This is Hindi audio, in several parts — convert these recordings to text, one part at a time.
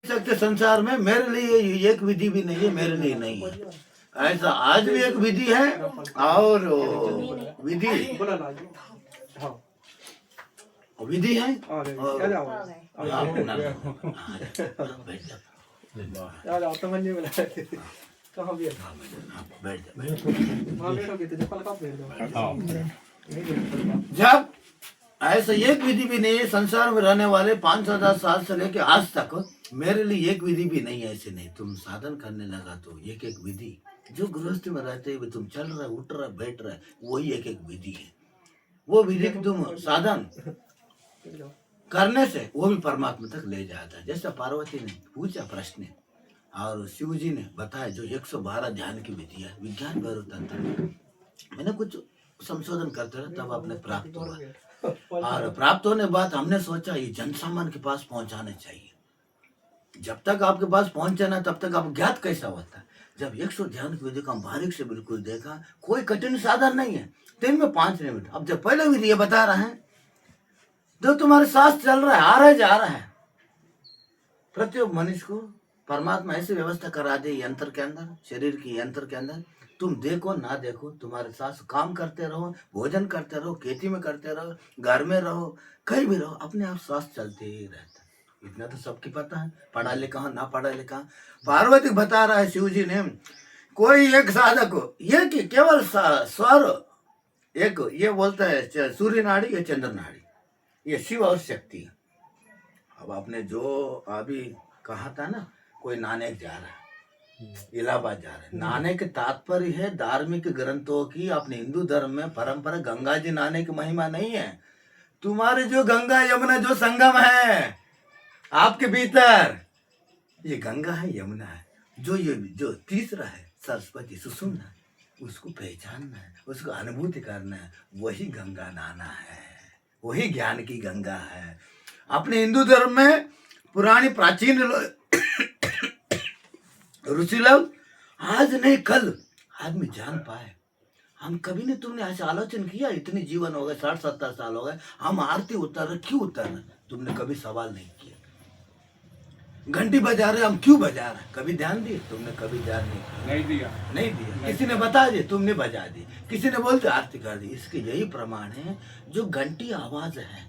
सकते संसार में मेरे लिए एक विधि भी नहीं है, मेरे लिए नहीं है। ऐसा आज भी एक विधि है और विधि विधि है और जब ऐसा एक विधि भी नहीं है संसार में रहने वाले 5,000 साल से लेके आज तक मेरे लिए एक विधि भी नहीं है। ऐसे नहीं तुम साधन करने लगा तो एक एक विधि जो गृहस्थी में रहते हुए तुम चल रहे उठ रहे बैठ रहे वही एक एक विधि है। वो विधि की तुम साधन करने से वो भी परमात्मा तक ले जाता है। जैसा पार्वती ने पूछा प्रश्न और शिव जी ने बताया जो 112 ध्यान की विधि है विज्ञान भैरव तंत्र मैंने कुछ संशोधन करते रहे तब अपने प्राप्त हुआ और प्राप्त होने के बाद हमने सोचा ये जनसामान्य के पास पहुंचाना चाहिए। जब तक आपके पास पहुंचे ना तब तक आप ज्ञात कैसा होता है। जब 100 ध्यान की विधि का हम बारीक से बिल्कुल देखा कोई कठिन साधन नहीं है 3 में 5 मिनट। अब जब पहले विधि ये बता रहे हैं जो तुम्हारे सांस चल रहा है आ रहा है जा रहा है प्रत्येक मनुष्य को परमात्मा ऐसी व्यवस्था करा दे यंत्र के अंदर शरीर की यंत्र के अंदर तुम देखो ना देखो तुम्हारे साथ काम करते रहो भोजन करते रहो खेती में करते रहो घर में रहो कहीं भी रहो अपने आप श्वास चलते ही रहता है। इतना तो सबकी पता है पढ़ा लिखा हो ना पढ़ा लिखा। पार्वती बता रहा है शिव जी ने कोई एक साधक हो ये कि केवल स्वर एक ये बोलता है सूर्य नाड़ी या चंद्र नाड़ी ये शिव और शक्ति है। अब आपने जो अभी कहा था ना कोई नानक जा रहा है इलाहाबाद जा रहे हैं नहाने के तात्पर्य है धार्मिक ग्रंथों की अपने हिंदू धर्म में परंपरा गंगा जी नहाने की महिमा नहीं है। तुम्हारे जो गंगा यमुना जो संगम है आपके भीतर ये गंगा है यमुना है जो ये जो तीसरा है सरस्वती सुषुम्ना उसको पहचानना है उसको अनुभूति करना है वही गंगा नहाना है वही ज्ञान की गंगा है। अपने हिंदू धर्म में पुरानी प्राचीन ऋषि लोग आज नहीं कल आदमी जान पाए। हम कभी नहीं तुमने ऐसे आलोचन किया इतने जीवन हो गए 60-70 साल हो गए हम आरती उतर रहे क्यों उतर रहे तुमने कभी सवाल नहीं किया। घंटी बजा रहे हम क्यों बजा रहे कभी ध्यान दिए तुमने कभी ध्यान नहीं दिया किसी ने बता दिए तुमने बजा दी किसी ने बोलते आरती कर दी। इसके यही प्रमाण है जो घंटी आवाज है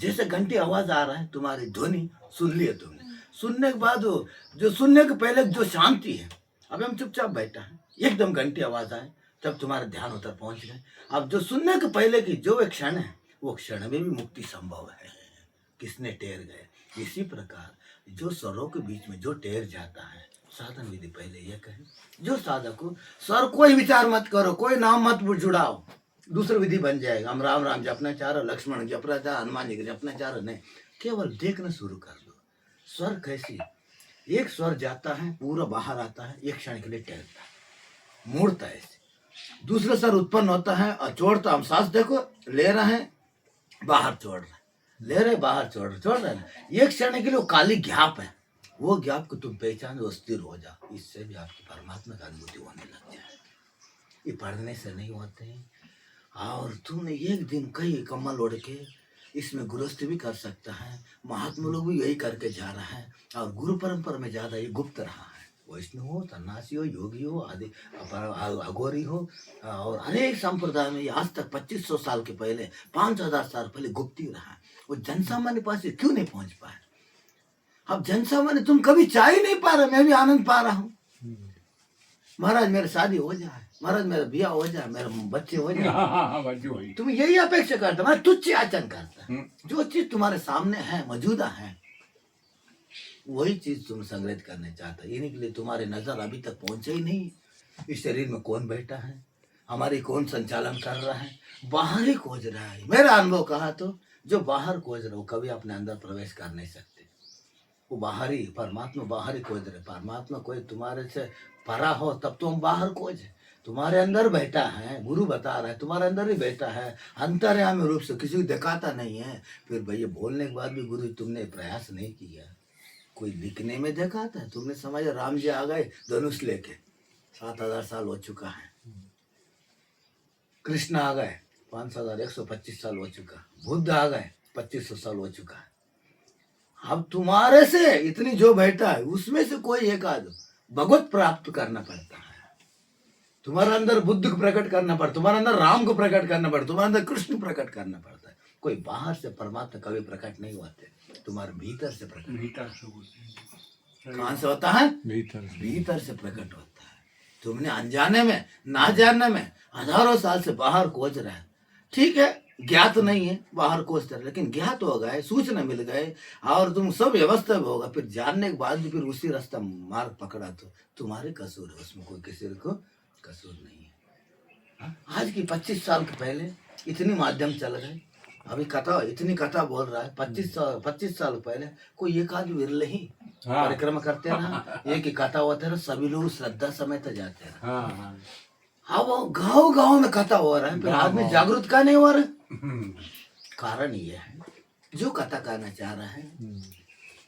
जैसे घंटी आवाज आ रहा है तुम्हारी ध्वनि सुन लिया तुमने सुनने के बाद जो सुनने के पहले जो शांति है अब हम चुपचाप बैठा है एकदम घंटी आवाज आए तब तुम्हारा ध्यान उतर पहुंच गए। अब जो सुनने के पहले की जो एक क्षण है वो क्षण में भी मुक्ति संभव है किसने टेर गए। इसी प्रकार जो स्वरों के बीच में जो टेर जाता है साधन विधि पहले ये कहे जो साधक को स्वर कोई विचार मत करो कोई नाम मत जुड़ाओ दूसरी विधि बन जाएगा। हम राम राम जपना चाह रहे लक्ष्मण जपना चाह हनुमान जी जपना चाह रहे नहीं केवल देखना शुरू कर दो। स्वर कैसी एक स्वर जाता है पूरा बाहर आता है एक क्षण के लिए टहलता है मुड़ता है ऐसे दूसरा स्वर उत्पन्न होता है और छोड़ता हम सांस देखो ले रहे हैं बाहर छोड़ रहे ले रहे बाहर छोड़ रहे एक क्षण के लिए काली ज्ञाप है वो ज्ञाप को तुम पहचान वो स्थिर हो जाओ इससे भी आपकी परमात्मा का अनुभूति होने लग जाए। ये पढ़ने से नहीं होते हैं और तुमने एक दिन कहीं कमल ओढ़ के इसमें गृहस्थ भी कर सकता है। महात्मा लोग भी यही करके जा रहा है और गुरु परंपरा में ज्यादा ये गुप्त रहा है। वैष्णव हो सन्यासी हो योगी हो आदि अघोरी हो और अनेक संप्रदाय में आज तक 2500 साल के पहले 5000 साल पहले गुप्त ही रहा है। वो जनसामान्य पास क्यों नहीं पहुंच पाए। अब जनसामान्य तुम कभी चाह ही नहीं पा रहे मैं भी आनंद पा रहा हूँ। महाराज मेरी शादी हो जाए महाराज मेरा ब्याह हो जाए मेरे बच्चे हो जाए तुम यही अपेक्षा करते मैं तुच्छ आचरण करता जो चीज तुम्हारे सामने है मौजूदा है वही चीज तुम संग्रहित करने चाहता इन्हीं के लिए तुम्हारे नजर अभी तक पहुंचे ही नहीं। इस शरीर में कौन बैठा है हमारी कौन संचालन कर रहा है बाहर ही खोज रहा है। मेरा अनुभव कहा तो जो बाहर खोज रहे हो कभी अपने अंदर प्रवेश कर नहीं सकते वो बाहर ही परमात्मा बाहर ही खोज रहे। परमात्मा कोई तुम्हारे से परा हो तब तो हम बाहर खोजे तुम्हारे अंदर बैठा है गुरु बता रहा है तुम्हारे अंदर ही बैठा है अंतर्यामी रूप से किसी को दिखाता नहीं है। फिर भैया बोलने के बाद भी गुरु तुमने प्रयास नहीं किया कोई लिखने में दिखाता है तुमने समझा राम जी आ गए धनुष लेके 7000 साल हो चुका है कृष्ण आ गए 5125 साल हो चुका बुद्ध आ गए 2500 साल हो चुका है अब तुम्हारे से इतनी जो बैठा है उसमें से कोई एक आध भगवत प्राप्त करना पड़ता है। तुम्हारे अंदर बुद्ध को प्रकट करना पड़ता, तुम्हारे अंदर राम को प्रकट करना पड़ता, तुम्हारे अंदर कृष्ण प्रकट करना पड़ता है। कोई बाहर से परमात्मा कभी प्रकट नहीं होते, तुम्हारे भीतर से प्रकट, भीतर से होते हैं। कहां से होता है? भीतर से प्रकट होता है। तुमने अनजाने में ना जानने में हजारों साल से बाहर खोज रहे हैं, ठीक है, ज्ञात नहीं है, बाहर खोजते रहे, लेकिन ज्ञात हो गए, सूचना मिल गए और तुम सब व्यवस्था में होगा, फिर जानने के बाद भी फिर उसी रास्ता मार्ग पकड़ा तो तुम्हारे कसूर है, उसमें कोई किसी को कसूर नहीं है। हाँ? आज की 25 साल के पहले इतनी माध्यम चल गए, अभी कथा इतनी कथा बोल रहा है। 25 साल पहले कोई एक आदमी विरले ही परिक्रमा करते हैं ना, एक ही कथा होता है ना, सभी लोग श्रद्धा समेत जाते हैं। अब गांव गांव में कथा हो रहा है, फिर आदमी जागरूक का नहीं हो रहा। कारण ये है, जो कथा करना चाह रहा है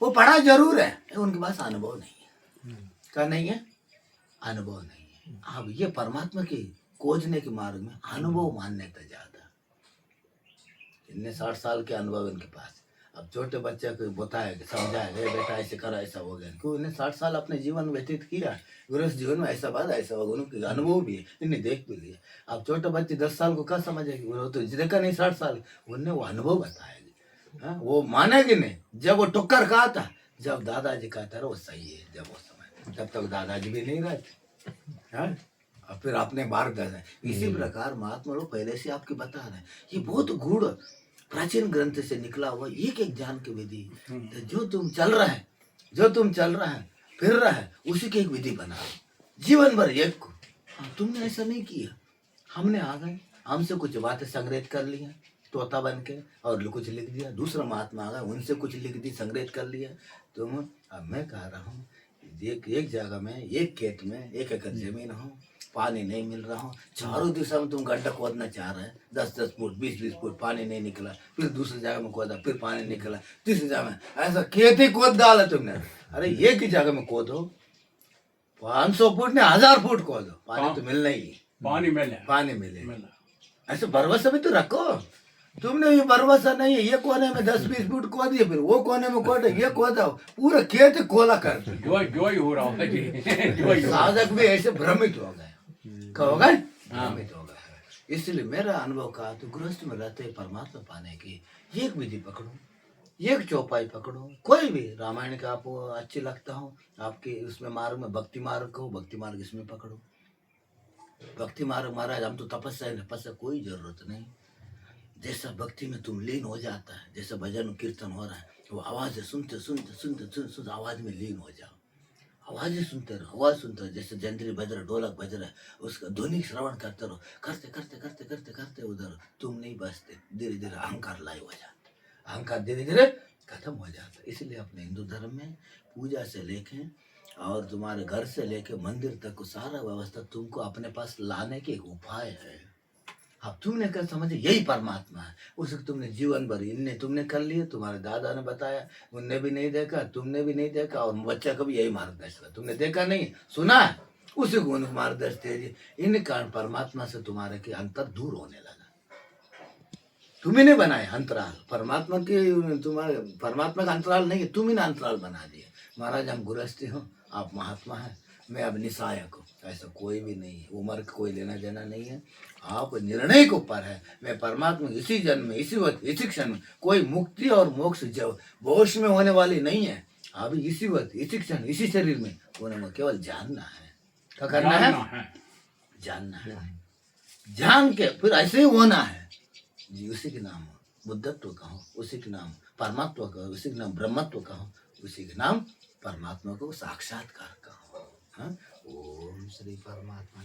वो पढ़ा जरूर है, उनके पास अनुभव नहीं है। क्या नहीं है? अनुभव नहीं है। अब ये परमात्मा की खोजने के मार्ग में अनुभव मान्यता ज्यादा, इतने 60 साल के अनुभव इनके पास। अब छोटे बच्चे को बताया, समझाया, बेटा ऐसे करा, ऐसा हो गया, क्यों? इन्हें 60 साल अपने जीवन व्यतीत किया, गृहस्थ जीवन में ऐसा बात ऐसा होगा, उनके अनुभव भी है, इन्हें देख भी लिया। अब छोटे बच्चे 10 साल को क्या समझेगी? वो तो देखा नहीं 60 साल, उन्हें वो अनुभव बताएगी। हाँ, वो मानेगी नहीं। जब वो टुक्कर कहा था, जब दादाजी कहता रहा वो सही है, जब वो समय, जब तक दादाजी भी नहीं रहते, हाँ, और फिर अपने मार्गदर्शन। इसी प्रकार महात्मा लोग पहले से आपके बता रहे हैं, ये बहुत गूढ़ प्राचीन ग्रंथ से निकला हुआ एक एक ज्ञान की विधि, तो जो तुम चल रहा है, जो तुम चल रहा है, फिर रहा है, उसी की एक विधि बना जीवन भर एक को। तुमने ऐसा नहीं किया, हमने आ गए, हमसे कुछ बातें संग्रहित कर लिया तोता बन के और कुछ लिख दिया, दूसरा महात्मा आ गए, उनसे कुछ लिख दी, संग्रहित कर लिया तुम। अब मैं कह रहा हूँ, एक जगह में, एक खेत में 1 एकड़ जमीन हो, पानी नहीं मिल रहा हो, चारों दिशा में तुम गड्ढा खोदना चाह रहे हैं, 10-10 फुट 20-20 फुट, पानी नहीं निकला, फिर दूसरी जगह में खोदा, फिर पानी निकला, तीसरी जगह में, ऐसा खेत ही खोद डाला तुमने। अरे एक ही जगह में खोदो, 500 फुट ने 1000 फुट खोदो, पानी तो मिलना ही, पानी मिले। ऐसे भरोसा भी तो रखो। तुमने ये भरोसा नहीं है, ये कोने में 10-20 फुट खोद दिए, फिर वो कोने में खोदा, ये खोदा, पूरा खेत खोला कर। हो रहा है। साधक भी ऐसे भ्रमित हो गए, भ्रमित हो गए। इसलिए मेरा अनुभव कहा, तो गृहस्थ में रहते परमात्मा पाने की एक विधि पकड़ो, एक चौपाई पकड़ो, कोई भी रामायण का आपको अच्छी लगता हो, आपके उसमें मार्ग में भक्ति मार्ग को, भक्ति मार्ग इसमें पकड़ो। भक्ति मार्ग महाराज, हम तो तपस्या कोई जरूरत नहीं, जैसा भक्ति में तुम लीन हो जाता है, जैसा भजन कीर्तन हो रहा है, वो आवाज सुनते सुनते सुनते सुनते आवाज में लीन हो जाओ, आवाजें सुनते रहो, आवाज सुनते रहो, जैसे जंतरी बज रहा, ढोलक बज रहा है, उसका ध्वनि श्रवण करते रहो, करते करते करते करते करते उधर तुम नहीं बचते, धीरे धीरे अहंकार लाइव हो जाता, अहंकार धीरे धीरे खत्म हो जाता। इसलिए अपने हिंदू धर्म में पूजा से लेके और तुम्हारे घर से लेके मंदिर तक को सारा व्यवस्था तुमको अपने पास लाने के एक उपाय है। अब तुमने क्या समझे, यही परमात्मा है, उसको तुमने जीवन भर इनने तुमने कर लिए, तुम्हारे दादा ने बताया, उनने भी नहीं देखा, तुमने भी नहीं देखा, और बच्चा को भी यही मार्गदर्शन, तुमने देखा नहीं सुना है, उसी को उनको मार्गदर्शन दीजिए। इन कारण परमात्मा से तुम्हारे के अंतर दूर होने लगा। तुम्ही ने बनाए अंतराल, परमात्मा के, तुम्हारे परमात्मा का अंतराल नहीं है, तुम ही ने अंतराल बना दिया। महाराज हम गृहस्थी हो, आप महात्मा है, मैं अब निशायक हूँ, ऐसा कोई भी नहीं है, उम्र का कोई लेना देना नहीं है, आप निर्णय के ऊपर है। मैं परमात्मा इसी जन्म में, इसी वक्त, इसी क्षण में, कोई मुक्ति और मोक्ष जब भविष्य में होने वाली नहीं है, अभी इसी वक्त, इसी क्षण, इसी शरीर में होने में केवल जानना है। क्या करना है? जानना है, जान के फिर ऐसे ही होना है जी। उसी के नाम बुद्धत्व कहो, उसी के नाम परमात्मा कहो, उसी के नाम ब्रह्मत्व कहो, उसी के नाम परमात्मा को साक्षात्कार कहो। हाँ, ओम श्री परमात्मा।